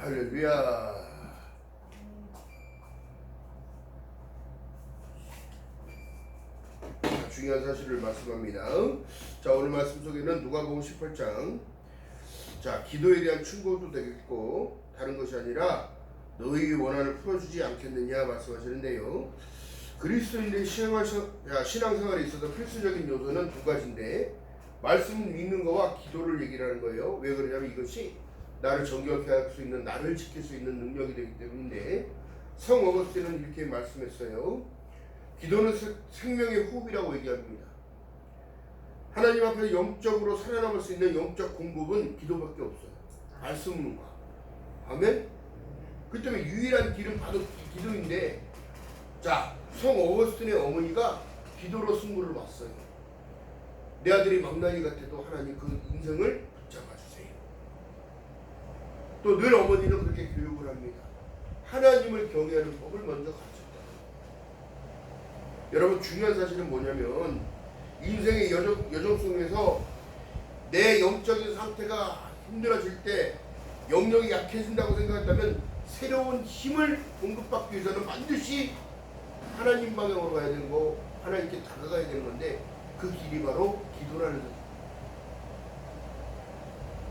할렐루야. 중요한 사실을 말씀합니다. 자, 오늘 말씀 속에는 누가복음 18장, 자, 기도에 대한 충고도 되겠고 다른 것이 아니라 너희의 원한을 풀어주지 않겠느냐 말씀하시는데요. 그리스도인의 신앙생활에 있어서 필수적인 요소는 두 가지인데, 말씀을 읽는 거와 기도를 얘기를 하는 거예요. 왜 그러냐면 이것이 나를 정결케 할 수 있는, 나를 지킬 수 있는 능력이 되기 때문인데, 성 어거스틴은 이렇게 말씀했어요. 기도는 생명의 호흡이라고 얘기합니다. 하나님 앞에서 영적으로 살아남을 수 있는 영적 공급은 기도밖에 없어요. 말씀과. 아멘? 그 때문에 유일한 길은 바로 기도인데, 자, 성 어거스틴의 어머니가 기도로 승부를 봤어요. 내 아들이 망나니 같아도 하나님 그 인생을 붙잡아 주세요. 또 늘 어머니는 그렇게 교육을 합니다. 하나님을 경외하는 법을 먼저 가르쳤다. 여러분, 중요한 사실은 뭐냐면, 인생의 여정 속에서 내 영적인 상태가 힘들어질 때, 영역이 약해진다고 생각한다면 새로운 힘을 공급받기 위해서는 반드시 하나님 방향으로 가야 되는 거, 하나님께 다가가야 되는 건데, 그 길이 바로 기도라는 거죠.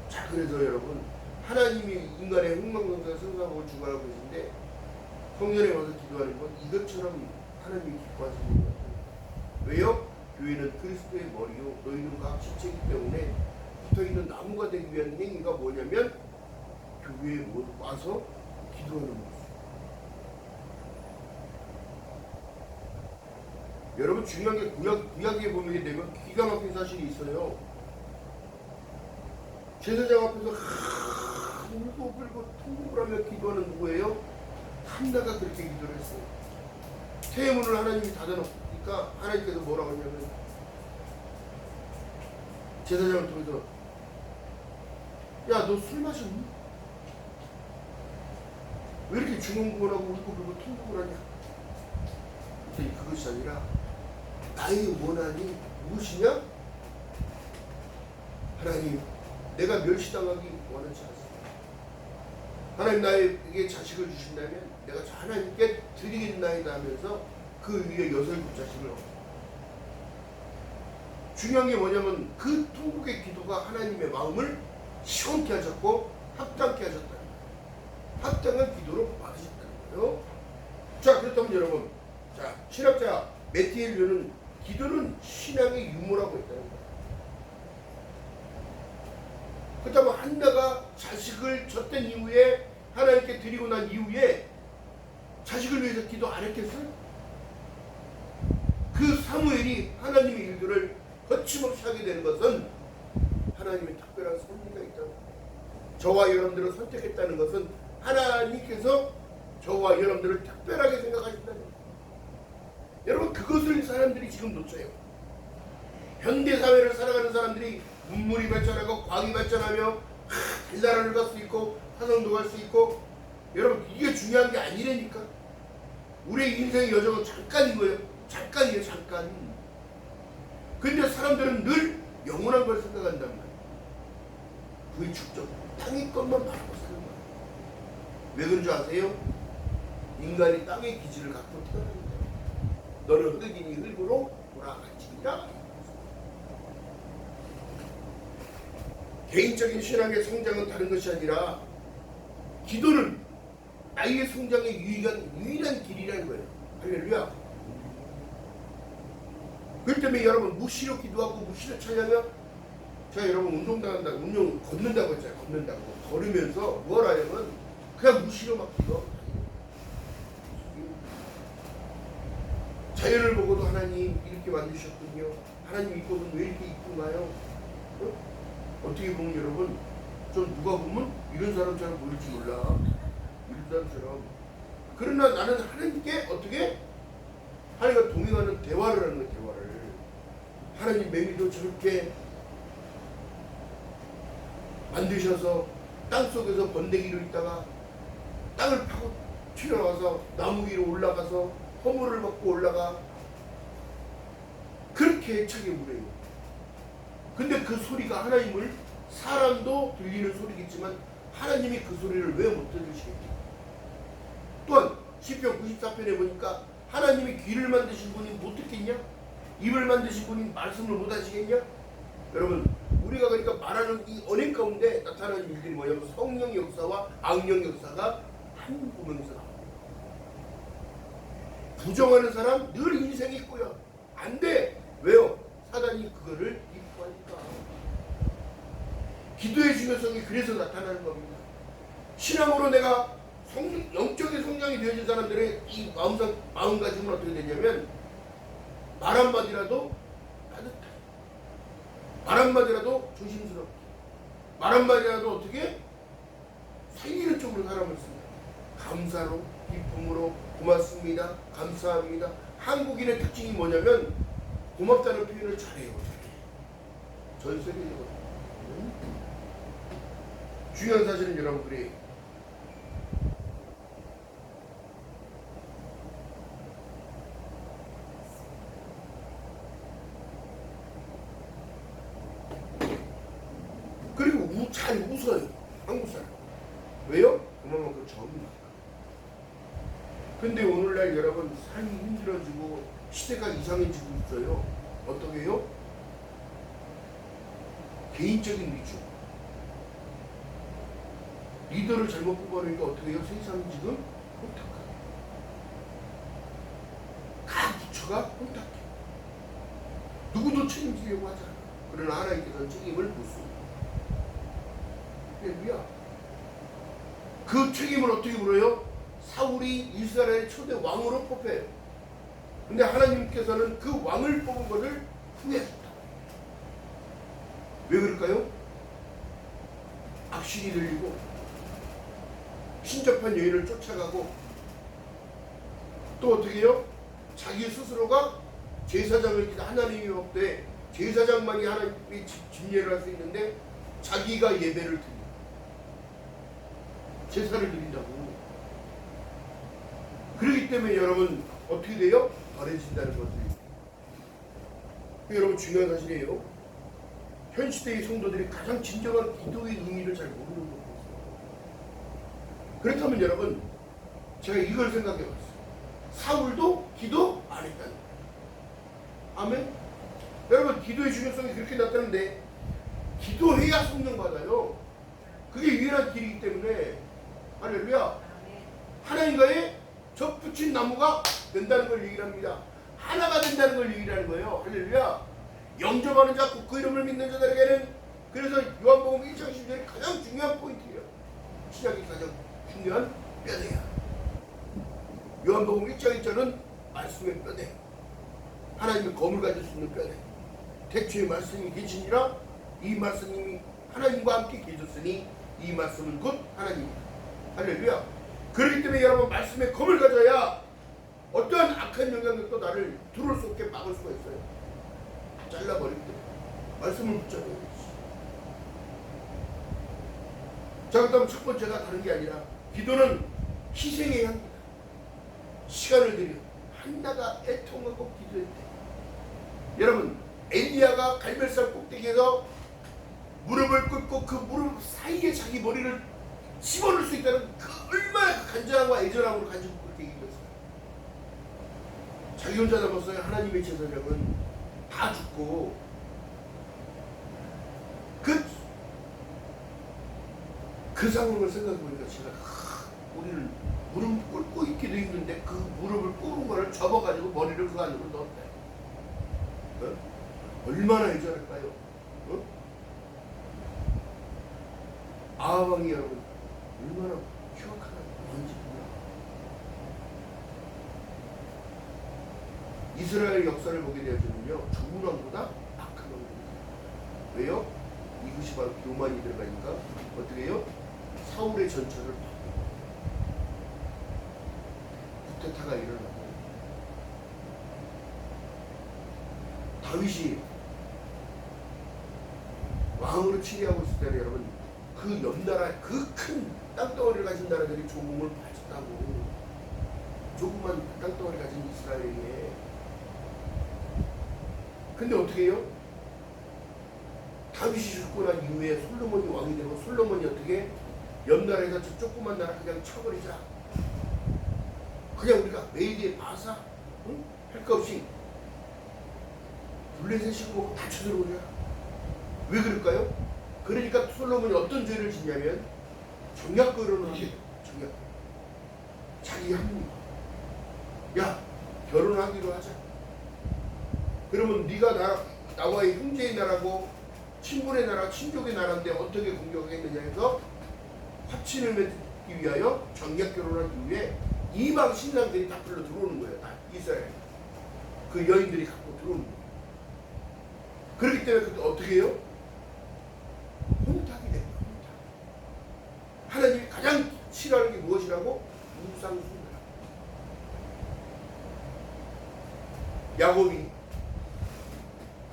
자, 그래서 여러분, 하나님이 인간의 흥망성쇠 승사하고 주관하고 계신데, 성전에 와서 기도하는 건 이것처럼 하나님이 기뻐하시는 거예요. 왜요? 교회는 그리스도의 머리요 너희는 각 지체이기 때문에 붙어있는 나무가 되기 위한 행위가 뭐냐면 교회에 와서 기도하는 거예요. 여러분, 중요한 게 구약에 보게 되면 기가 막힌 사실이 있어요. 제사장 앞에서 울고 불고 통곡을 하며 기도하는 누구예요? 한나가 그렇게 기도를 했어요. 태문을 하나님이 닫아놓으니까 하나님께서 뭐라고 하냐면, 제사장을 통해서 야, 너 술 마셨니? 왜 이렇게 중언부언하고 울고 불고 통곡을 하냐? 그랬더니 그것이 아니라 나의 원한이 무엇이냐? 하나님, 내가 멸시당하기 원하지 않습니다. 하나님, 나에게 자식을 주신다면 내가 하나님께 드리겠나이다 하면서 그 위에 여설 부자식을 얻어. 중요한 게 뭐냐면 그 통곡의 기도가 하나님의 마음을 시원케 하셨고 합당케 하셨다는 거예요. 합당한 기도로 받으셨다는 거예요. 자, 그렇다면 여러분, 자, 신학자 매티엘류는 기도는 신앙의 유무라고 했다는 거예요. 그렇다면 한나가 자식을 젖댄 이후에 하나님께 드리고 난 이후에 자식을 위해서 기도 안 했겠어요? 그 사무엘이 하나님의 일들을 거침없이 하게 되는 것은 하나님의 특별한 섭리가 있다고. 저와 여러분들을 선택했다는 것은 하나님께서 저와 여러분들을 특별하게 생각하신다는 거예요. 여러분, 그것을 사람들이 지금 놓쳐요. 현대사회를 살아가는 사람들이 문물이 발전하고 과학이 발전하며 달나라를 갈 수 있고 화성도 갈 수 있고, 여러분, 이게 중요한 게 아니라니까. 우리의 인생의 여정은 잠깐인 거예요. 잠깐이에요, 잠깐. 근데 사람들은 늘 영원한 걸 생각한단 말이에요. 그의 축적, 땅의 것만 바라고 사는 거예요. 왜 그런 줄 아세요? 인간이 땅의 기질을 갖고 태어납니다. 너는 흙이니 흙으로 돌아가지리라. 개인적인 신앙의 성장은 다른 것이 아니라 기도는 아이의 성장의 유일한 길이라는 거예요. 할렐루야. 그렇기 때문에 여러분, 무시로 기도하고 무시로 찬양하면, 제가 여러분 운동 걷는다고 했잖아요. 걷는다고. 걸으면서 뭘 하냐면 그냥 무시로 막 기도하고 다니는. 자연을 보고도 하나님 이렇게 만드셨군요. 하나님 이 꽃은 왜 이렇게 이쁜가요? 어떻게 보면 여러분, 좀 누가 보면 이런 사람처럼 보일지 몰라. 이런 사람처럼. 그러나 나는 하나님께 어떻게? 하나님과 동행하는 대화를 하는 거예요. 대화를. 하나님, 매미도 저렇게 만드셔서 땅속에서 번데기를 있다가 땅을 파고 튀어나와서 나무 위로 올라가서 허물을 먹고 올라가. 그렇게 애착의 물이에요. 근데 그 소리가 하나님을, 사람도 들리는 소리겠지만 하나님이 그 소리를 왜 못 들으시겠죠? 또한 시편 94편에 보니까 하나님이 귀를 만드신 분이 못 듣겠냐? 입을 만드신 분이 말씀을 못 하시겠냐? 여러분, 우리가 그러니까 말하는 이 언행 가운데 나타나는 일들이 뭐냐면 성령 역사와 악령 역사가 한 구멍에서 나옵니다. 부정하는 사람 늘 인생이 있고요. 안 돼. 왜요? 사단이 그거를 입고하니까. 기도의 중요성이 그래서 나타나는 겁니다. 신앙으로 내가 영적인 성장이 되어진 사람들의 이 마음가짐은 어떻게 되냐면 말 한마디라도 따뜻하게, 말 한마디라도 조심스럽게, 말 한마디라도 어떻게 살리는 쪽으로 사람을 씁니다. 감사로, 기쁨으로, 고맙습니다, 감사합니다. 한국인의 특징이 뭐냐면 고맙다는 표현을 잘해요. 전 세계적으로. 중요한 사실은 여러분 그래요. 그리고 잘 웃어요. 한국 사람. 왜요? 그만큼 정이 많아. 근데 오늘날 여러분 삶이 힘들어지고 시대가 이상해지고 있어요. 어떻게 해요? 개인적인 위주. 리더를 잘못 뽑아내니까 어떻게 해요? 세상이 지금 혼탁하게. 각 부처가 혼탁해. 누구도 책임지려고 하잖아. 그러나 하나님께서는 책임을 묻습니다. 할렐루야. 그 책임을 어떻게 물어요? 사울이 이스라엘의 초대 왕으로 뽑혀요. 근데 하나님께서는 그 왕을 뽑은 것을 후회했다. 왜 그럴까요? 악신이 들리고 신접한 여인을 쫓아가고 또 어떻게 해요? 자기 스스로가 제사장을 하나님이 없대. 제사장만이 하나님의 집례를 할 수 있는데 자기가 예배를 드립니다. 제사를 드린다고. 그렇기 때문에 여러분 어떻게 돼요? 버려진다는 것을. 여러분 중요한 사실이에요. 현 시대의 성도들이 가장 진정한 기도의 의미를 잘 모르는 거예요. 그렇다면 여러분 제가 이걸 생각해 봤어요. 사울도 기도 안 했다는 거예요. 아멘. 여러분 기도의 중요성이 그렇게 나타나는데 기도해야 성령 받아요. 그게 유일한 길이기 때문에 할렐루야. 하나님과의 접붙인 나무가 된다는 걸 얘기합니다. 하나가 된다는 걸 얘기하는 거예요. 할렐루야. 영접하는 자, 그 이름을 믿는 자들에게는 그래서 요한복음 1장 10절이 가장 중요한 포인트예요. 신약이 가장 중요한 뼈대야. 요한복음 1장 1절은 말씀의 뼈대. 하나님의 검을 가질 수 있는 뼈대. 태초에 말씀이 계시니라 이 말씀이 하나님과 함께 계셨으니 이 말씀은 곧 하나님입니다. 할렐루야. 그렇기 때문에 여러분 말씀의 검을 가져야 어떠한 악한 영향력도 나를 들어올 수 없게 막을 수가 있어요. 잘라버리기 때문에 말씀을 붙잡아야 돼. 자, 그다음 첫 번째가 다른 게 아니라 기도는 희생의 향기다. 시간을 들여 한나가 애통하고 기도했대. 여러분 엘리야가 갈멜산 꼭대기에서 무릎을 꿇고 그 무릎 사이에 자기 머리를 집어넣을 수 있다는 그 얼마나 간절함과 애절함으로 가지고 그렇게 얘기했어요. 자기 혼자 남았어요. 하나님의 제사장은 다 죽고 그 상황을 생각해보니까 제가 우리를 무릎 꿇고 있기도 힘든데 그 무릎을 꿇은 거를 접어가지고 머리를 그 안으로 넣었대. 어? 얼마나 애절할까요? 어? 아왕이 여러분 얼마나 흉악한 뭔지 몰라. 이스라엘 역사를 보게 되어지면요 좋은 왕보다 악한 왕입니다. 왜요? 이것이 바로 교만이 들어가니까 어떻게 해요? 사울의 전차를 쿠데타가 일어나고 다윗이 왕으로 치리하고 있을 때는 여러분 그 옆나라 그 큰 땅덩어리를 가진 나라들이 조공을 바쳤다고. 조그만 땅덩어리 가진 이스라엘에. 근데 어떻게 해요? 다윗이 죽고 난 이후에 솔로몬이 왕이 되고 솔로몬이 어떻게 옆 나라에서 저 조그만 나라 그냥 쳐버리자. 그냥 우리가 매일에 봐서 응? 할 거 없이 블레셋 시고 다 쳐들어오자. 왜 그럴까요? 그러니까 솔로몬이 어떤 죄를 짓냐면 정략 결혼을 하게. 정략. 자기 합리화. 야, 결혼하기로 하자. 그러면 네가 나와의 형제의 나라고 친분의 나라, 친족의 나라인데 어떻게 공격하겠느냐 해서 화친을 맺기 위하여 정략 결혼한 이후에 이방 신상들이 다 불러 들어오는 거예요. 다 이스라엘. 그 여인들이 갖고 들어오는 거예요. 그렇기 때문에 그때 어떻게 해요? 혼탁이 됩니다. 혼탁. 하나님이 가장 싫어하는 게 무엇이라고? 우상숭배라. 야곱이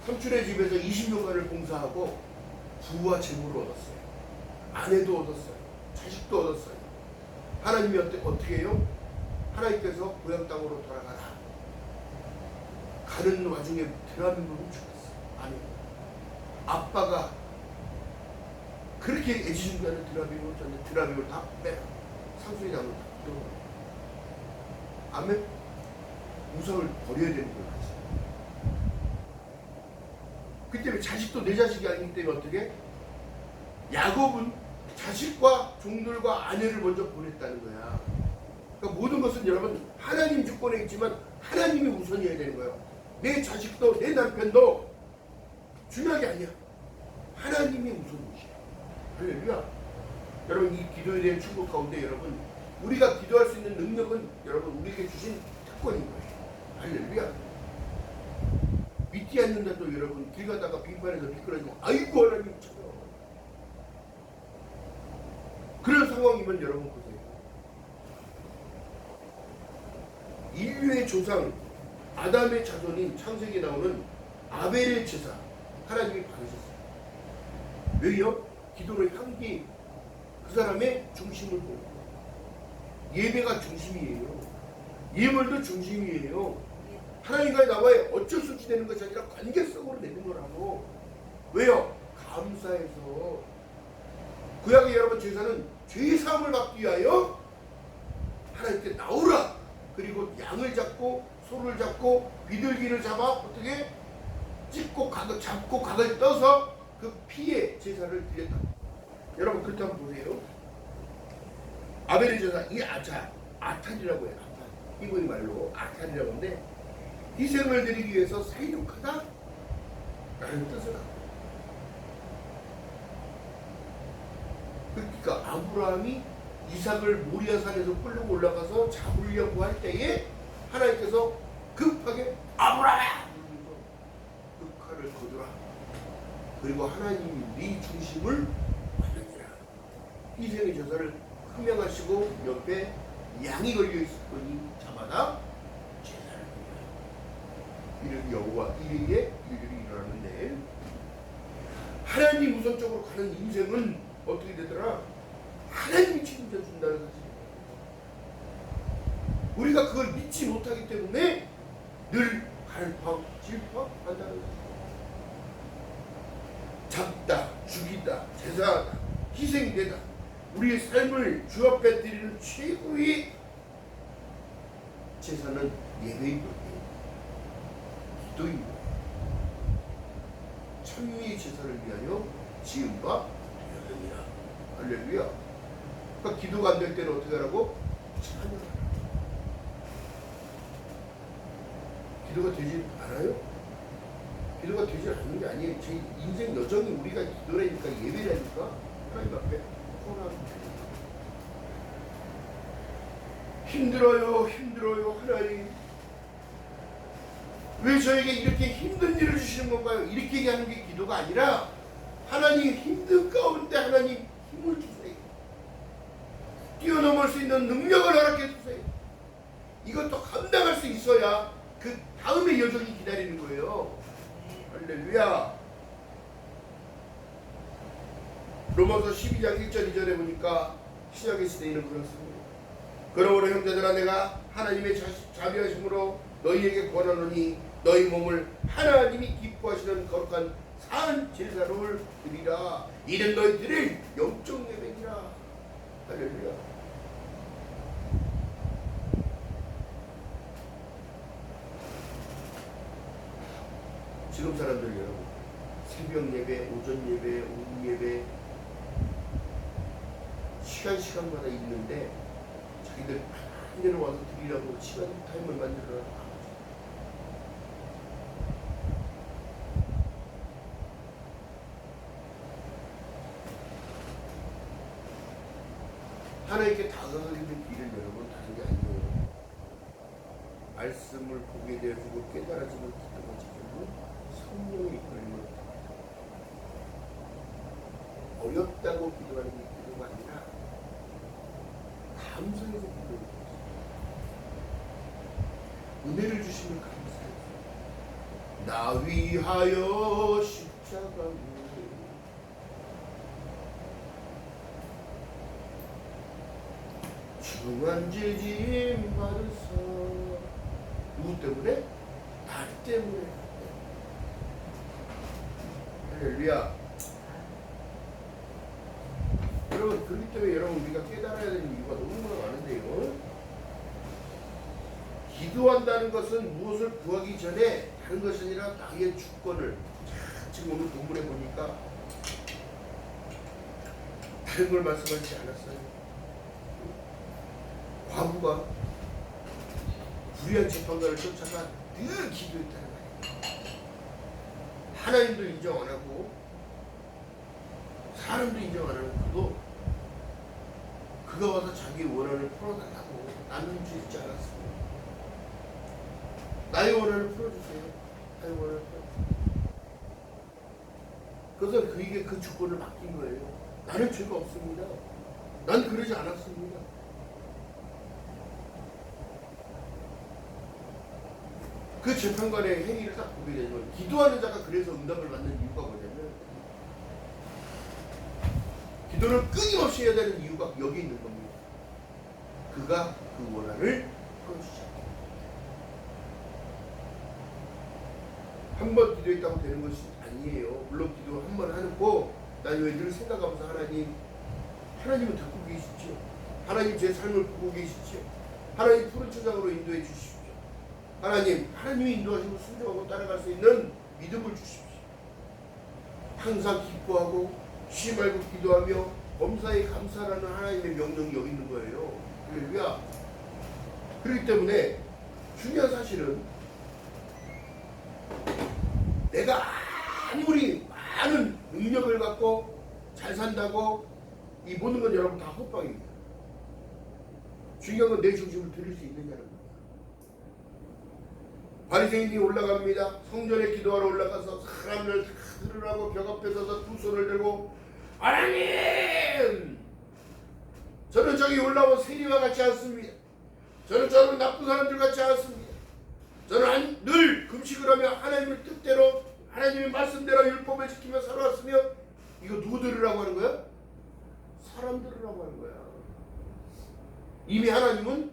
삼촌의 집에서 20년간을 봉사하고 부와 재물을 얻었어요. 아내도 얻었어요. 자식도 얻었어요. 하나님이 어떻게 해요? 하나님께서 고향 땅으로 돌아가라. 가는 와중에 드라빔을 훔쳐갔어요. 아니, 아빠가 그렇게 애지중지하는 드라빔을 훔쳤는데 드라빔을 다 빼라. 상수리 나무를 다 들어가라. 아멘? 우상을 버려야 되는 거예요. 그 때문에 자식도 내 자식이 아니기 때문에 어떻게? 야곱은 자식과 종들과 아내를 먼저 보냈다는 거야. 그러니까 모든 것은 여러분 하나님 주권에 있지만 하나님이 우선이어야 되는 거예요. 내 자식도 내 남편도 중요한 게 아니야. 하나님이 우선이시야. 할렐루야. 여러분 이 기도에 대한 축복 가운데 여러분 우리가 기도할 수 있는 능력은 여러분 우리에게 주신 특권인 거예요. 할렐루야. 믿지 않는다도 여러분 길 가다가 빙판에서 미끄러지고 아이고 하나님 찾아. 그런 상황이면 여러분 보세요. 인류의 조상 아담의 자손인 창세기에 나오는 아벨의 제사 하나님이 받으셨어요. 왜요? 기도의 향기 그 사람의 중심을 보고 예배가 중심이에요. 예물도 중심이에요. 하나님과의 나와의 어쩔 수 없이 되는 것이 아니라 관계성으로 되는 거라고. 왜요? 감사해서. 구약의 여러분 제사는 죄사함을 받기 위하여 하나님께 나오라. 그리고 양을 잡고 소를 잡고 비둘기를 잡아 어떻게 찍고 각을 잡고 각을 떠서 그 피에 제사를 드렸다. 여러분 그렇다면 보세요. 아벨의 제사 이 아탈이라고 해요. 아탈. 히브리 말로 아탈이라고 하는데 희생을 드리기 위해서 사이좋하다 라는 뜻을 갖고. 그러니까 아브라함이 이삭을 모리아산에서 끌고 올라가서 잡으려고 할 때에 하나님께서 급하게 아브라함! 그 칼을 거두라. 그리고 하나님이 네 중심을 받으니라. 희생의 제사를 흠명하시고 옆에 양이 걸려있을 거니 잡아다 제사를 드리라. 이를 여호와 이르기에 일들이 일어나는데 하나님 우선적으로 가는 인생은 어떻게 되더라? 하나님이 책임져 준다는 사실. 우리가 그걸 믿지 못하기 때문에 늘 갈팡 질팡한다는 사실. 잡다, 죽이다, 제사하다, 희생되다. 우리의 삶을 주 앞에 드리는 최고의 제사는 예배인 거예요. 기도인 거예요. 천리의 제사를 위하여 지은 바 되었느니라. 할렐루야. 그러니까 기도가 안 될 때는 어떻게 하라고? 찬양하라. 기도가 되지 않아요? 기도가 되지 않는 게 아니에요. 제 인생 여정이 우리가 기도라니까 예배라니까 하나님 앞에 헌합니다. 힘들어요 하나님. 왜 저에게 이렇게 힘든 일을 주시는 건가요? 이렇게 얘기하는 게 기도가 아니라 하나님 힘든 가운데 하나님 힘을 주세요. 뛰어넘을 수 있는 능력을 허락해 주세요. 이것도 감당할 수 있어야 그 다음의 여정이 기다리는 거예요. 할렐루야. 로마서 12장 1절 2절에 보니까 신약의 시대에는 그렇습니다. 그러므로 형제들아 내가 하나님의 자비하심으로 너희에게 권하노니 너희 몸을 하나님이 기뻐하시는 거룩한 산 제사를 드리라. 이는 너희들의 영적 예배니라. 할렐루야. 지금 사람들 여러분, 새벽 예배, 오전 예배, 오후 예배 시간마다 있는데 자기들 한대로 와서 드리라고 시간 타임을 만들어 하나님께 다가가는 길을 여러분 다른 게 아니에요. 말씀을 보게 되어주고 깨달아지는 기도가 지금 성령이 이끌리는 어렵다고 기도하는 게 기도가 아니라 감사해서 기도해요. 은혜를 주시면 감사해요. 나 위하여 십자가 중한 죄짐 받으사. 누구 때문에? 나 때문에. 할렐루야. 여러분, 그렇기 때문에 여러분 우리가 깨달아야 되는 이유가 너무나 많은데요. 기도한다는 것은 무엇을 구하기 전에 다른 것이 아니라 나의 주권을, 지금 오늘 본문에 보니까 다른 걸 말씀하지 않았어요. 과부가 불의한 재판관을 쫓아가 늘 기도했다는 거예요. 하나님도 인정 안 하고 사람도 인정 안 하는 그도 그가 와서 자기 원한을 풀어달라고. 나는 죄짓지 않았습니다. 나의 원한을 풀어주세요. 나의 원한을 풀어주세요. 그래서 그에게 그 주권을 맡긴 거예요. 나는 죄가 없습니다. 난 그러지 않았습니다. 그 재판관의 행위를 딱 보게 되면 기도하는 자가 그래서 응답을 받는 이유가 뭐냐면 기도를 끊임없이 해야 되는 이유가 여기 있는 겁니다. 그가 그 원한을 풀어주지 않습니다. 한 번 기도했다고 되는 것이 아니에요. 물론 기도 한 번 하고 난 왜 늘 생각하면서 하나님은 듣고 계시죠. 하나님 제 삶을 보고 계시죠. 하나님 푸른 초장으로 인도해 주십시오. 하나님이 인도하시고 순종하고 따라갈 수 있는 믿음을 주십시오. 항상 기뻐하고 쉬지 말고 기도하며 범사에 감사하는 하나님의 명령이 여기 있는 거예요. 할렐루야. 그렇기 때문에 중요한 사실은 내가 아무리 많은 능력을 갖고 잘 산다고 이 모든 건 여러분 다 헛방입니다. 중요한 건 내 중심을 들을 수 있느냐는 거예요. 바리새인이 올라갑니다. 성전에 기도하러 올라가서 사람을 다 들으라고 벽 앞에 서서 두 손을 들고 하나님! 저는 저기 올라온 세리와 같지 않습니다. 저는 나쁜 사람들 같지 않습니다. 저는 늘 금식을 하며 하나님의 뜻대로 하나님의 말씀대로 율법을 지키며 살아왔으며 이거 누구 들으라고 하는 거야? 사람 들으라고 하는 거야. 이미 하나님은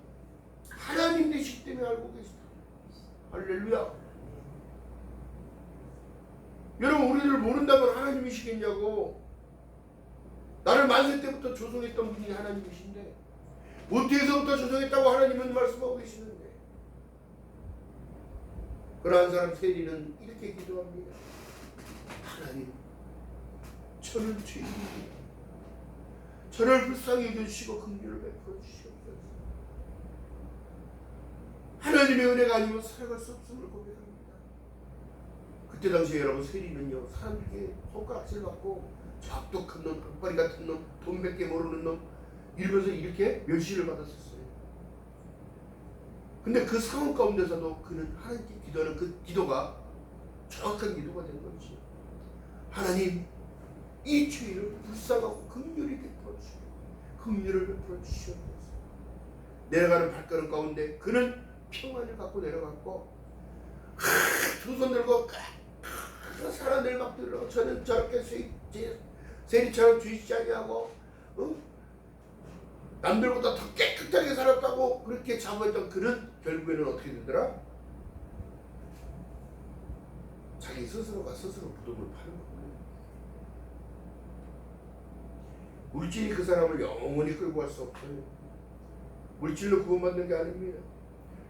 하나님 되시기 때문에 알고 계시다. 할렐루야. 여러분 우리를 모른다면 하나님이시겠냐고. 나를 만세 때부터 조성했던 분이 하나님이신데 모태에서부터 조성했다고 하나님은 말씀하고 계시는데 그러한 사람 세리는 이렇게 기도합니다. 하나님, 저는 죄인입니다. 저를 불쌍히 여겨주시고 긍휼을 베풀어 주시옵소서. 하나님의 은혜가 아니면 살아갈 수 없음을 고백합니다. 그때 당시에 여러분 세리는요 사람들에게 손가락질 받고 저 악독한 놈, 악바리 같은 놈, 돈밖에 모르는 놈 이러면서 이렇게 멸시를 받았었어요. 근데 그 상황 가운데서도 그는 하나님께 기도하는 그 기도가 정확한 기도가 된 거지. 하나님, 이 죄인을 불쌍하고 긍휼히 베풀어 주시고 긍휼을 베풀어 주시옵소서. 내려가는 발걸음 가운데 그는 평안을 갖고 내려갔고 두 손 들고 사람들 막 들어 저는 저렇게 세리처럼 죄짓지 아니하고 남들보다 더 깨끗하게 살았다고 그렇게 자부했던 그는 결국에는 어떻게 되더라? 자기 스스로가 스스로 부동을 파는 거예요. 물질이 그 사람을 영원히 끌고 갈 수 없어요. 물질로 구원받는 게 아닙니다.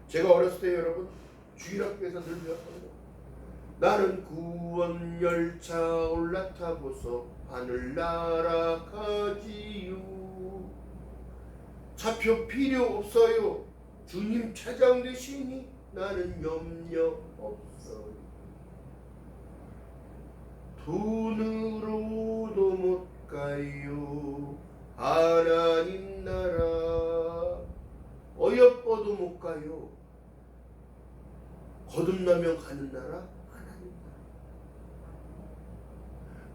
제가 어렸을 때 여러분 주일학교에서 늘 배웠거든요. 나는 구원 열차 올라타고서 하늘 날아가지요. 차표 필요 없어요. 주님 찾아오시니 나는 염려 없어요. 돈으로도 못 가요. 하나님 나라 어여뻐도 못 가요. 거듭나면 가는 나라 하나님 나라.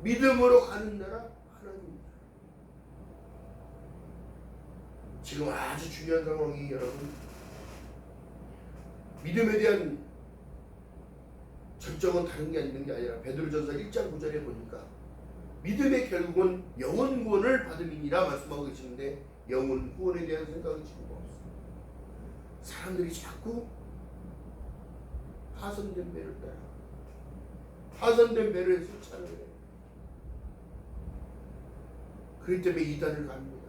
믿음으로 가는 나라 하나님 나라. 지금 아주 중요한 상황이 여러분 믿음에 대한 절정은 다른 게 있는 게 아니라 베드로전서 1장 9절에 보니까 믿음의 결국은 영혼 구원을 받음이니라 말씀하고 계시는데 영혼 구원에 대한 생각이 지금 없어요. 사람들이 자꾸 파손된 배를 따라 파손된 배를 쫓아내요. 그렇기 때문에 이단을 갑니다.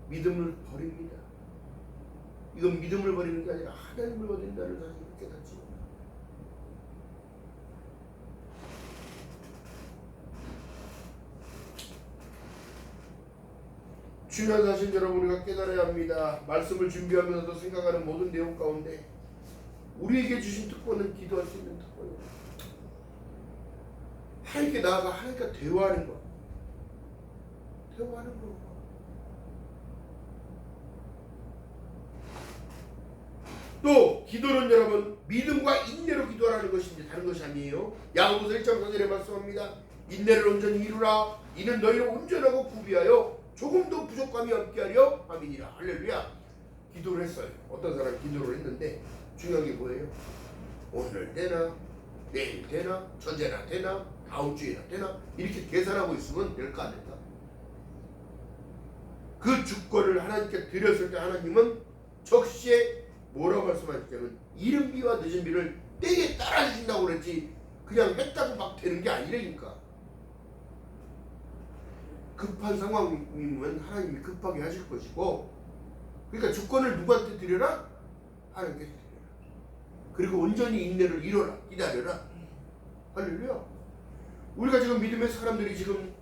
믿음을 버립니다. 이건 믿음을 버리는 게 아니라 하나님을 버린다는 사실을 깨닫지. 중요한 사실 여러분 우리가 깨달아야 합니다. 말씀을 준비하면서도 생각하는 모든 내용 가운데 우리에게 주신 특권은 기도할 수 있는 특권입니다. 하나님께 나아가 하나님과 대화하는 것. 대화하는 것. 또 기도는 여러분 믿음과 인내로 기도하라는 것인지 다른 것이 아니에요. 야고보서 1장 4절에 말씀합니다. 인내를 온전히 이루라. 이는 너희를 온전하고 구비하여 조금도 부족함이 없게 하려 함이니라. 할렐루야. 기도를 했어요. 어떤 사람이 기도를 했는데 중요한 게 뭐예요? 오늘 되나 내일 되나 저제나 되나 다음 주에나 되나 이렇게 계산하고 있으면 될까 안 될까? 그 주권을 하나님께 드렸을 때 하나님은 적시에 뭐라고 말씀하셨냐면 이른 비와 늦은 비를 때에 따라 주신다고 그랬지 그냥 했다고 막 되는 게 아니라니까. 급한 상황이면 하나님이 급하게 하실 것이고, 그러니까 주권을 누구한테 드려라? 하나님께 드려라. 그리고 온전히 인내를 이뤄라. 기다려라. 할렐루야. 우리가 지금 믿음의 사람들이 지금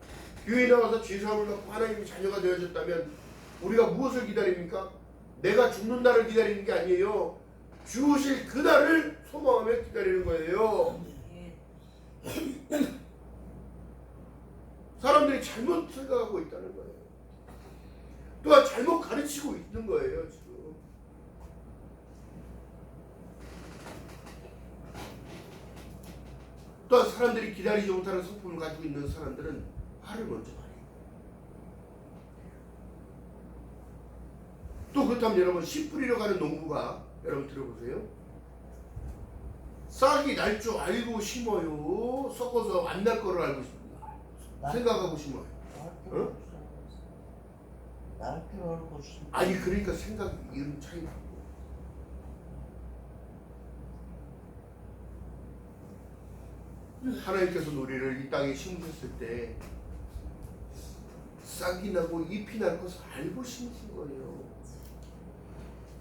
교회에 나와서 죄사함을 받고 하나님의 자녀가 되어졌다면 우리가 무엇을 기다립니까? 내가 죽는 날을 기다리는 게 아니에요. 주실 그날을 소망하며 기다리는 거예요. 사람들이 잘못 생각하고 있다는 거예요. 또한 잘못 가르치고 있는 거예요. 지금. 또한 사람들이 기다리지 못하는 성품을 가지고 있는 사람들은 화를 먼저 말해요. 또 그렇다면 여러분 씨 뿌리러 가는 농부가 여러분 들어보세요. 싹이 날 줄 알고 심어요. 섞어서 안 날 거를 알고 싶어요. 생각하고 심어요. 응? 날 필요 알고 심어. 아니 그러니까 생각이 이런 차이 나고. 하나님께서 우리를 이 땅에 심으셨을 때 싹이 나고 잎이 날 것을 알고 심으신 거예요.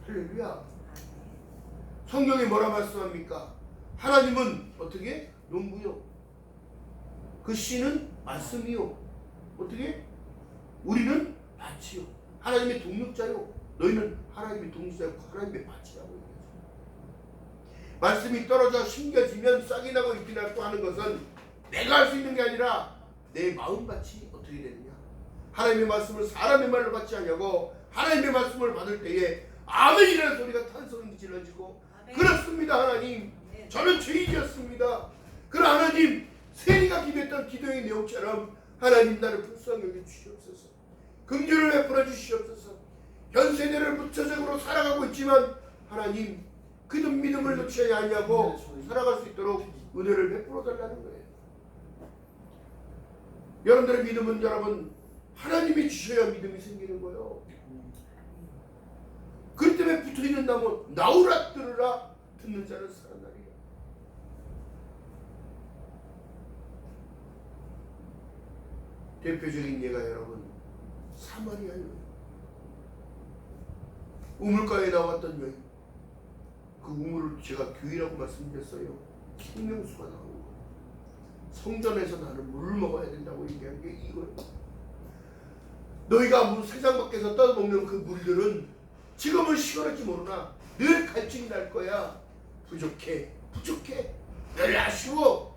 할렐루야. 성경에 뭐라 말씀합니까? 하나님은 어떻게? 농부요. 그 씨는 말씀이요. 어떻게? 우리는 밭이요. 하나님의 동력자요. 너희는 하나님의 동력자요. 하나님의 밭이라고. 말씀이 떨어져 심겨지면 싹이 나고 잎이 나고 하는 것은 내가 할 수 있는 게 아니라 내 마음밭이 어떻게 되느냐. 하나님의 말씀을 사람의 말로 받지 않냐고. 하나님의 말씀을 받을 때에 아멘이라는 소리가 탄성이 질러지고 아멘. 그렇습니다. 하나님 아멘. 저는 죄인이었습니다. 그러나 하나님 세리가 기도했던 기도의 내용처럼 하나님 나를 불쌍히 여겨 주시옵소서. 긍휼을 베풀어 주시옵소서. 현 세대를 부처적으로 살아가고 있지만 하나님 그도 믿음을 놓지 아니하고 살아갈 수 있도록 은혜를 베풀어 달라는 거예요. 여러분들의 믿음은 여러분 하나님이 주셔야 믿음이 생기는 거예요. 그렇기 때문에 붙어있는 나무 나오라 들으라 듣는 자는 살아나리라. 대표적인 예가 여러분 사마리아 여인, 우물가에 나왔던 여인, 그 우물을 제가 교회라고 말씀드렸어요. 생명수가 나오는 거예요. 성전에서 나는 물을 먹어야 된다고 얘기한 게 이거예요. 너희가 세상 밖에서 떠먹는 그 물들은 지금은 시원할지 모르나 늘 갈증이 날 거야. 부족해, 늘 아쉬워.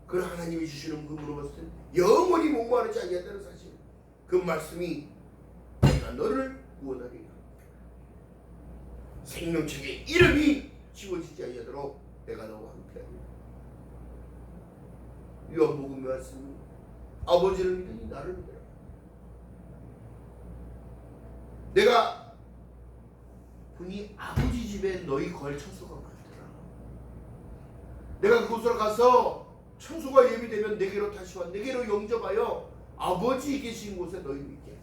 그 하나님이 주시는 그 물을 봤을 때 영원히 목마르지 아니한다는 사실, 그 말씀이 내가 너를 구원하리라. 생명책의 이름이 지워지지 아니하도록 내가 너와 함께하리라. 요한복음의 말씀이 아버지를 믿으니 나를 믿으라. 내가 분이 아버지 집에 너희 거할 처소가 많더라. 내가 그곳으로 가서 처소가 예비되면 내게로 다시 와 내게로 영접하여 아버지 계신 곳에 너희 있게.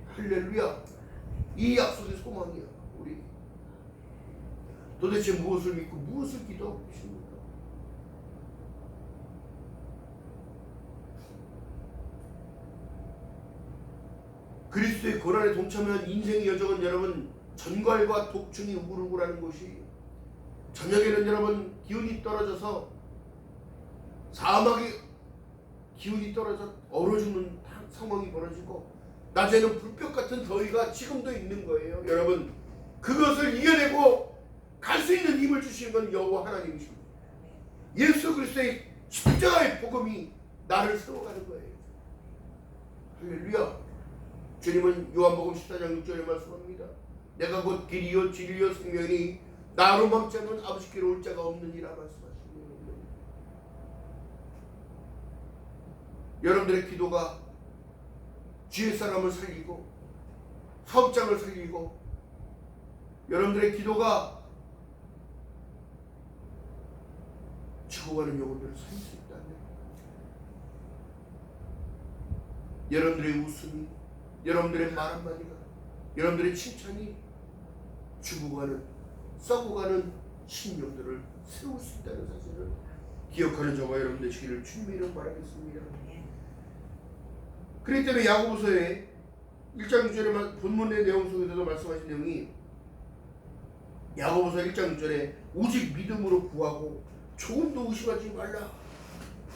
할렐루야. 이 약속의 소망이야. 우리 도대체 무엇을 믿고 무엇을 기도하고 계십니까? 그리스도의 고난에 동참한 인생의 여정은 여러분 전갈과 독충이 우글우글하는 곳이, 저녁에는 여러분 기운이 떨어져서 사막이 기운이 떨어져 얼어 죽는 상황이 벌어지고, 낮에는 불볕 같은 더위가 지금도 있는 거예요. 여러분 그것을 이겨내고 갈 수 있는 힘을 주시는 건 여호와 하나님이십니다. 예수 그리스도의 십자가의 복음이 나를 세워가는 거예요. 할렐루야. 주님은 요한복음 14장 6절에 말씀합니다. 내가 곧 길이요 진리요 생명이니 나로 멈지 않으면 아버지께로 올 자가 없느니라 말씀하십니다. 여러분들의 기도가 주의 사람을 살리고 사업장을 살리고, 여러분들의 기도가 죽어가는 영혼들을 살릴 수 있다면, 여러분들의 웃음이, 여러분들의 말 한마디가, 여러분들의 칭찬이 죽어가는 썩어가는 심령들을 세울 수 있다는 사실을 기억하는 저와 여러분 되시기를 주님의 이름 바라겠습니다. 그렇기 때문에 야고보서의 1장 6절에 본문의 내용 속에서도 말씀하신 내용이, 야고보서 1장 6절에 오직 믿음으로 구하고 조금도 의심하지 말라.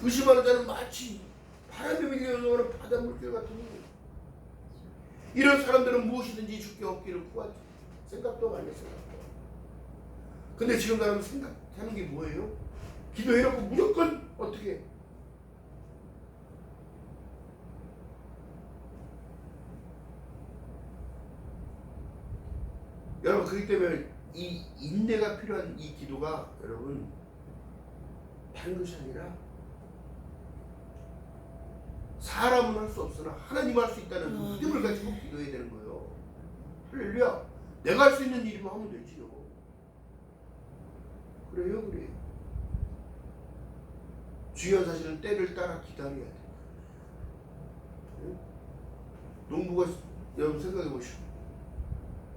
의심하는 자는 마치 바람에 밀려오는 바다 물결 같으니 이런 사람들은 무엇이든지 주께 얻기를 구하지 생각도 안 했어요. 근데 지금 나는 생각하는 게 뭐예요? 기도해놓고 무조건 어떻게, 여러분 그렇기 때문에 이 인내가 필요한 이 기도가 여러분 다른 것이 아니라 사람은 할 수 없으나 하나님 할 수 있다는 그 믿음을 가지고 기도해야 되는 거예요. 할렐루야. 내가 할 수 있는 일이면 하면 되지요. 그래요. 중요한 사실은 때를 따라 기다려야 돼. 농부가 여러분 생각해 보시오.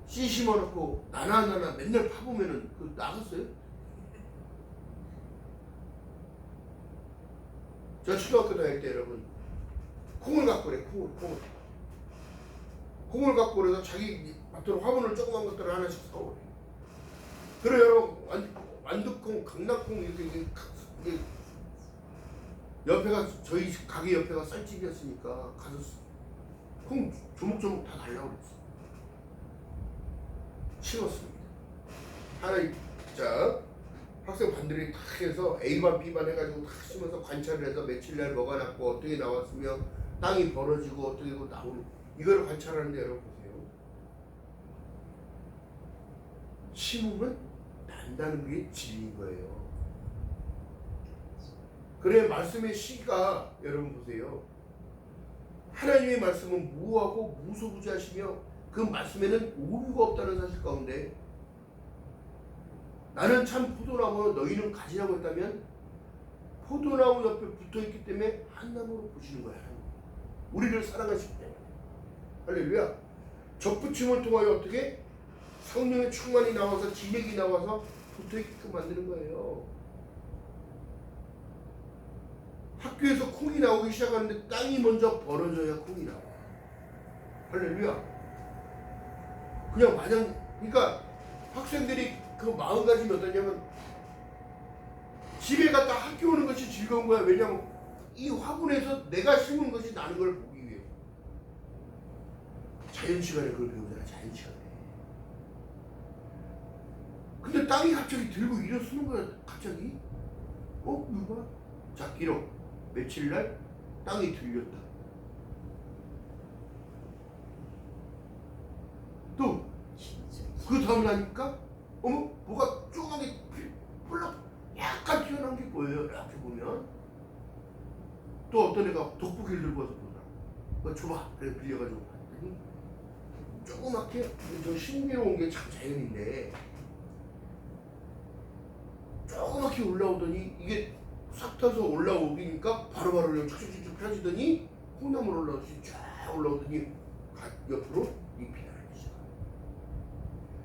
씨 심어놓고 나나 맨날 파보면은 그 나갔어요? 저 초등학교 다닐 때 여러분 콩을 갖고 그래. 콩을 갖고 그래서 자기 밭으로 화분을 조그만 것들을 하나씩 사오래. 그래 여러분 완두콩, 강낭콩 이렇게 옆에가 저희 가게 옆에가 쌀집이었으니까 가서 콩 조목조목 다 달라고 그랬어. 심었습니다. 하나님, 자 학생 반들이 탁 해서 A반, B반 해가지고 탁 심어서 관찰을 해서 며칠날 뭐가 났고 어떻게 나왔으며 땅이 벌어지고 어떻게 나오는, 이걸 관찰하는데 여러분 보세요. 심으면 난다는 게 진리인 거예요. 그래 말씀의 시가 여러분 보세요. 하나님의 말씀은 무하고 무소부지하시며 그 말씀에는 오류가 없다는 사실 가운데, 나는 참 포도나무 너희는 가지라고 했다면 포도나무 옆에 붙어있기 때문에 한 나무로 보시는 거야. 우리를 사랑하시기 때문에. 할렐루야. 접붙임을 통하여 어떻게 성령의 충만이 나와서 진액이 나와서 붙어있게끔 만드는 거예요. 학교에서 콩이 나오기 시작하는데 땅이 먼저 벌어져야 콩이 나와. 할렐루야. 그냥 마냥 그러니까 학생들이 그 마음가짐이 어떠냐면 집에 갔다 학교 오는 것이 즐거운 거야. 왜냐면 이 화분에서 내가 심은 것이 나는 걸 보기 위해. 자연 시간에 그걸 배우잖아. 자연 시간에. 근데 땅이 갑자기 들고 일어서는 거야. 갑자기. 누가? 자, 기록. 며칠 날 땅이 들렸다. 또 그 다음 나니까 뭐가 조그맣게 폴락 약간 튀어나온 게 보여요. 이렇게 보면. 또 어떤 애가 돋보기를 들고 와서 보더라. 줘봐. 그래 빌려가지고 봤더니 조그맣게 저 신비로운 게 참 자연인데 조그맣게 올라오더니 이게 싹 타서 올라오기니까 바로바로 그냥 쭉쭉쭉 펴지더니 콩나물 올라오듯이 쫙 올라오더니 옆으로 잎이 나르기 시작합니다.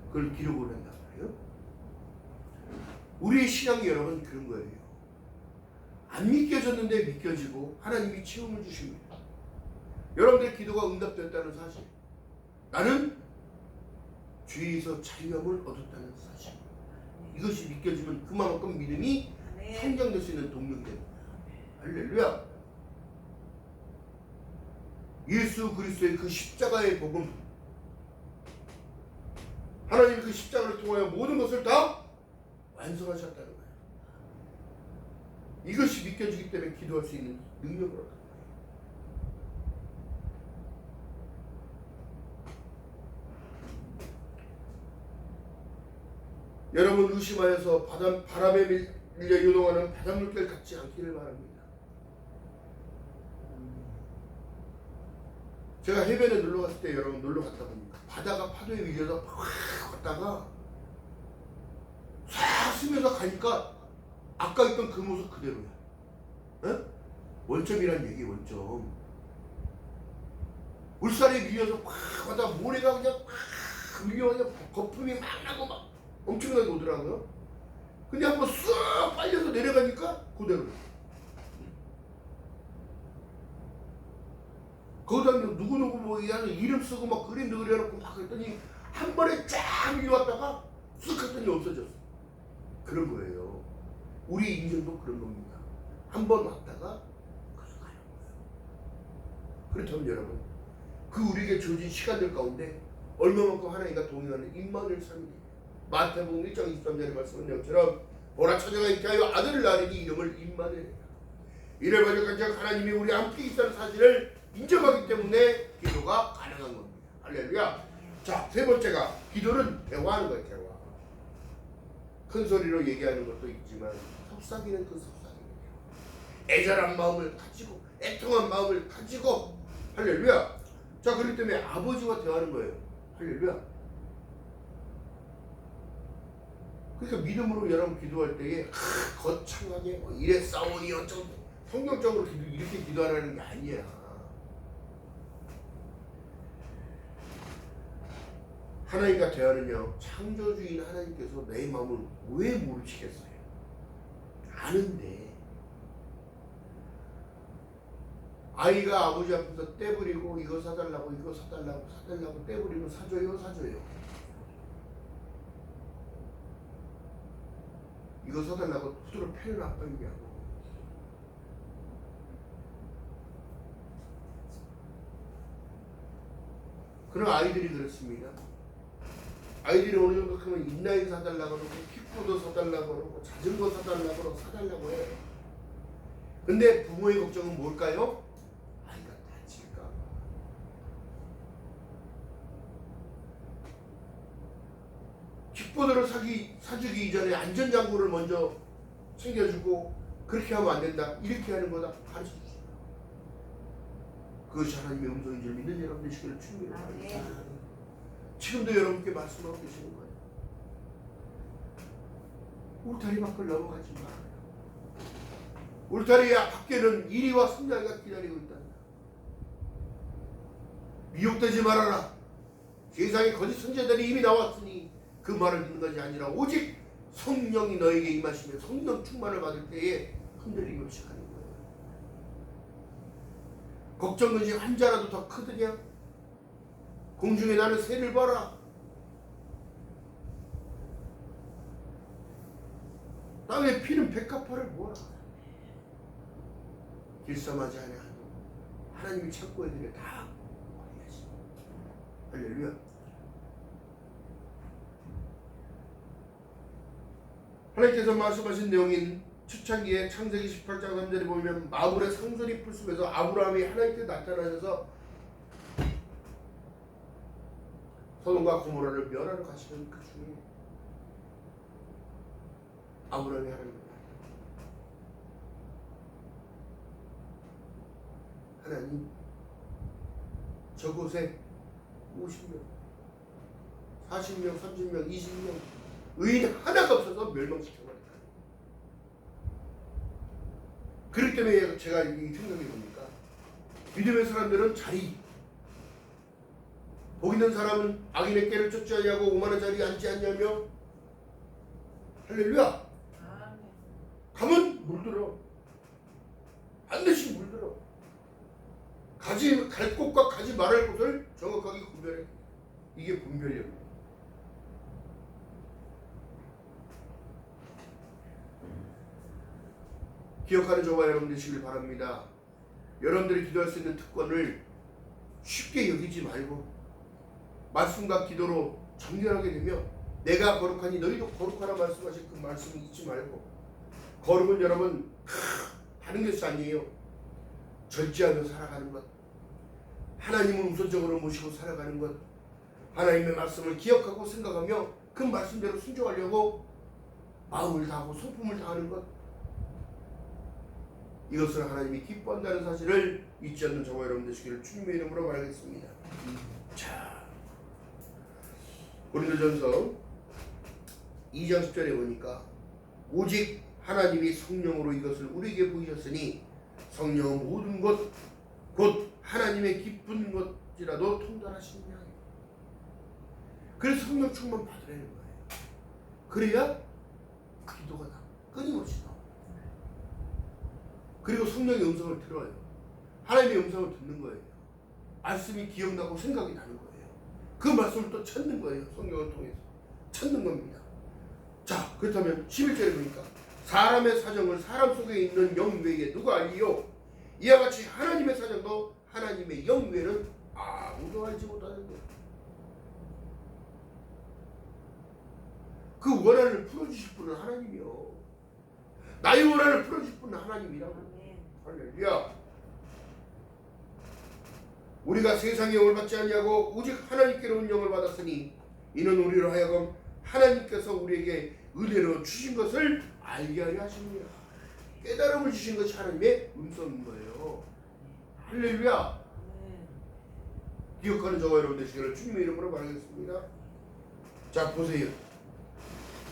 그걸 기록을 한단 말이에요. 우리의 신앙이 여러분 그런 거예요. 안 믿겨졌는데 믿겨지고 하나님이 체험을 주십니다. 여러분들의 기도가 응답되었다는 사실, 나는 죄에서 자유함을 얻었다는 사실, 이것이 믿겨지면 그만큼 믿음이 성장될 수 있는 동력이 됩니다. 할렐루야. 예수 그리스도의 그 십자가의 복음, 하나님이 그 십자가를 통하여 모든 것을 다 완성하셨다는 거예요. 이것이 믿겨지기 때문에 기도할 수 있는 능력을 얻는 거예요. 여러분 의심하여서 바람에 밀려 요동하는 바닷물결 같지 않기를 바랍니다. 제가 해변에 놀러 갔을 때 여러분 놀러 갔다 보니까 바다가 파도에 밀려서 확 갔다가 싹 스며서 가니까 아까 있던 그 모습 그대로야. 에? 원점이란 얘기, 원점. 물살에 밀려서 확 가다가 모래가 그냥 확 밀려서 거품이 막 나고 막 엄청나게 오더라고요. 근데 한번 쑥 빨려서 내려가니까 그대로야. 거기다 누구누구 뭐 이름 쓰고 막 그림도 그려놓고 막 했더니 한 번에 쫙 밀려왔다가 쑥 했더니 없어졌어. 그런 거예요. 우리 인생도 그런 겁니다. 한 번 왔다가 계속 가는 거예요. 그렇다면 여러분, 그 우리에게 주어진 시간들 가운데 얼마만큼 하나님과 동행하는 임마누엘 삶이 돼요. 마태복음 1장 23절의 말씀은 것처럼 보라 처녀가 잉태하여 아들을 낳으니 이름을 임마누엘. 이를 가지고 하나님이 우리 함께 있다는 사실을 인정하기 때문에 기도가 가능한 겁니다. 할렐루야. 자, 세 번째가 기도는 대화하는 거예요. 대화. 큰 소리로 얘기하는 것도 있지만 속삭이는 그 속삭이는 애절한 마음을 가지고 애통한 마음을 가지고 할렐루야. 자, 그렇기 때문에 아버지와 대화하는 거예요. 할렐루야. 그러니까 믿음으로 여러분 기도할 때에 거창하게 뭐 이래 싸우니 어쩌고 성경적으로 이렇게 기도하라는 게 아니야. 하나님과 대화는요, 창조주인 하나님께서 내 마음을 왜 모르시겠어요? 아는데 아이가 아버지 앞에서 떼부리고 이거 사달라고 이거 사달라고 떼부리고 사줘요. 이거 사달라고 후드로 패는 아빠 얘기하고. 그런 아이들이 그렇습니다. 아이들이 어느 정도 크면 인라인 사달라고 그러고 킥보드 사달라고 그러고 자전거 사달라고 그러고 사달라고 해. 근데 부모의 걱정은 뭘까요? 아이가 다칠까 봐. 킥보드를 사주기 이전에 안전장구를 먼저 챙겨주고 그렇게 하면 안 된다. 이렇게 하는 거다. 가르쳐주세요. 그것이 하나님의 음성인 줄 믿는 여러분 되시기를 주님으로 바랍니다. 지금도 여러분께 말씀하고 계시는 거예요. 울타리 밖을 넘어가지 말아요. 울타리 밖에는 이리와 승자가 기다리고 있단다. 미혹되지 말아라. 세상에 거짓 선지자들이 이미 나왔으니 그 말을 듣는 것이 아니라 오직 성령이 너에게 임하시면 성령 충만을 받을 때에 흔들림이 없이 가는 거예요. 걱정 근심 한 자라도 더 크느냐? 공중에 나는 새를 봐라. 땅에 피는 백합화를 보아라. 길쌈하지 아니하노. 하나님이 창고에 들여 다 버려야지. 할렐루야. 하나님께서 말씀하신 내용인 초창기에 창세기 18장 3절에 보면 마물의 상소리 풀숲에서 아브라함이 하나님께 나타나셔서 소돔과 고모라를 멸하러 가시는 그 중에 아브라함이 하나님 저곳에 50명, 40명, 30명, 20명 의인 하나가 없어서 멸망시켜버렸다. 그렇기 때문에 제가 이 생각해 보니까 믿음의 사람들은 자리, 복 있는 사람은 악인의 깨를 쫓지 아니하고 오만한 자리에 앉지 않냐며. 할렐루야. 가면 물들어. 반드시 물들어. 갈 곳과 가지 말할 곳을 정확하게 구별해. 이게 분별력입니다. 기억하는 저와 여러분 되시길 바랍니다. 여러분들이 기도할 수 있는 특권을 쉽게 여기지 말고 말씀과 기도로 정결하게 되며 내가 거룩하니 너희도 거룩하라 말씀하신 그 말씀을 잊지 말고, 거룩은 여러분 다른 것이 아니에요. 절제하며 살아가는 것, 하나님을 우선적으로 모시고 살아가는 것, 하나님의 말씀을 기억하고 생각하며 그 말씀대로 순종하려고 마음을 다하고 소품을 다하는 것, 이것을 하나님이 기뻐한다는 사실을 잊지 않는 저와 여러분 되시기를 주님의 이름으로 말하겠습니다. 자, 고린도전서 2장 10절에 보니까 오직 하나님이 성령으로 이것을 우리에게 보이셨으니 성령은 모든 것 곧 하나님의 기쁜 것이라도 통달하시느냐. 그래서 성령 충만 받으라는 거예요. 그래야 기도가 나 끊임없이 나와. 그리고 성령의 음성을 들어요. 하나님의 음성을 듣는 거예요. 말씀이 기억나고 생각이 나는 거예요. 그 말씀을 또 찾는 거예요. 성령을 통해서 찾는 겁니다. 자, 그렇다면 11절에 보니까 사람의 사정을 사람 속에 있는 영 외에 누가 알리요? 이와 같이 하나님의 사정도 하나님의 영 외에는 아무도 알지 못하는 거예요. 그 원한을 풀어주실 분은 하나님이요. 나의 원한을 풀어주실 분은 하나님이라고. 할렐루야. 우리가 세상의 영을 받지 아니하고 오직 하나님께로 온 영을 받았으니 이는 우리로 하여금 하나님께서 우리에게 은혜로 주신 것을 알게 하려 하십니다. 깨달음을 주신 것이 하나님의 음성인 거예요. 할렐루야. 기억하는 저와 여러분 되시기를 주님의 이름으로 말하겠습니다. 자, 보세요.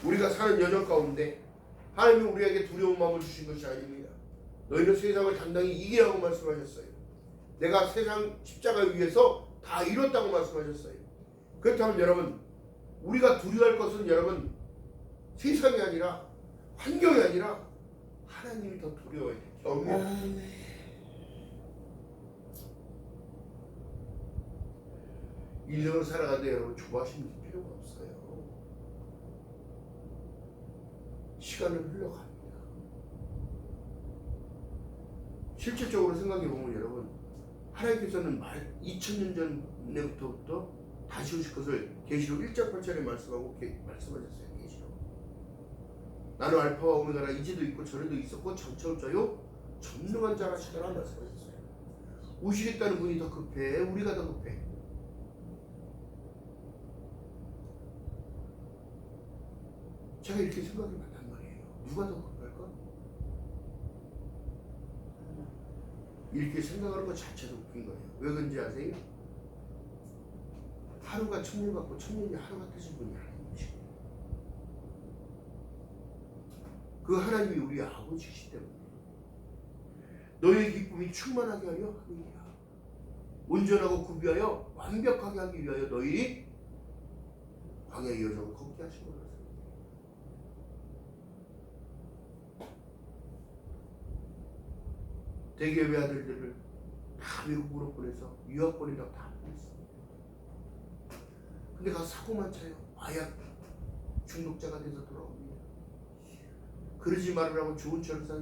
우리가 사는 여정 가운데 하나님이 우리에게 두려운 마음을 주신 것이 아닙니다. 너희는 세상을 당당히 이기라고 말씀하셨어요. 내가 세상 십자가 위에서 다 이뤘다고 말씀하셨어요. 그렇다면 여러분, 우리가 두려워할 것은 여러분 세상이 아니라 환경이 아니라 하나님이 더 두려워야 돼요. 인생을 살아가는데 여러분 조바심 필요가 없어요. 시간은 흘러갑니다. 실질적으로 생각해 보면 여러분, 하나님께서는 2000년 전부터 다시 오실 것을 계시록 1장 8절에 말씀하고 말씀하셨어요. 계시록. 나는 알파와 오메가라, 이제도 있고 전에도 있었고 장차올 자요 전능한 자라시더라 말씀하셨어요. 오시겠다는 분이 더 급해? 우리가 더 급해? 제가 이렇게 생각이 많단 말이에요. 누가 더 급할까? 이렇게 생각하는 것 자체도 웃긴 거예요. 왜 그런지 아세요? 하루가 1000년 같고 1000년이 하루 같으신 분이 하나님이시고, 그 하나님이 우리 아버지시기 때문에 너희의 기쁨이 충만하게 하려 함이니라. 온전하고 구비하여 완벽하게 하기 위하여 너희 광야의 여정을 걷게 하신 거라. 대기업의 아들들을 다 외국으로 보내서 유학 보내다가 다 보냈습니다. 근데 가서 사고만 쳐요. 마약 중독자가 돼서 돌아옵니다. 그러지 말으라고 좋은 철을 산